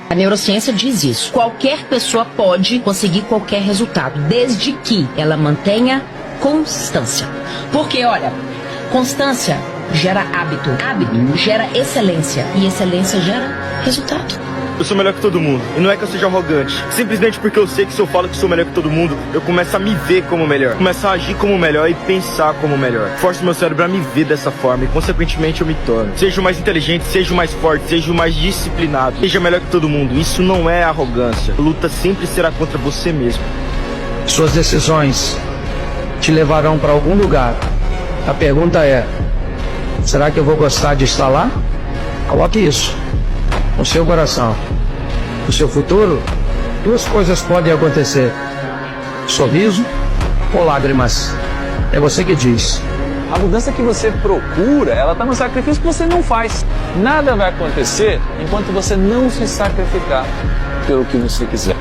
A neurociência diz isso. Qualquer pessoa pode conseguir qualquer resultado, desde que ela mantenha constância. Porque, olha, constância gera hábito, hábito gera excelência e excelência gera resultado. Eu sou melhor que todo mundo, e não é que eu seja arrogante. Simplesmente porque eu sei que se eu falo que sou melhor que todo mundo, eu começo a me ver como melhor. Começo a agir como melhor e pensar como melhor. Forço meu cérebro a me ver dessa forma e consequentemente eu me torno. Seja o mais inteligente, seja o mais forte, seja o mais disciplinado. Seja melhor que todo mundo. Isso não é arrogância. A luta sempre será contra você mesmo. Suas decisões te levarão para algum lugar. A pergunta é: será que eu vou gostar de estar lá? Coloque isso no seu coração. No seu futuro, duas coisas podem acontecer: sorriso ou lágrimas. É você que diz. A mudança que você procura, ela está no sacrifício que você não faz. Nada vai acontecer enquanto você não se sacrificar pelo que você quiser.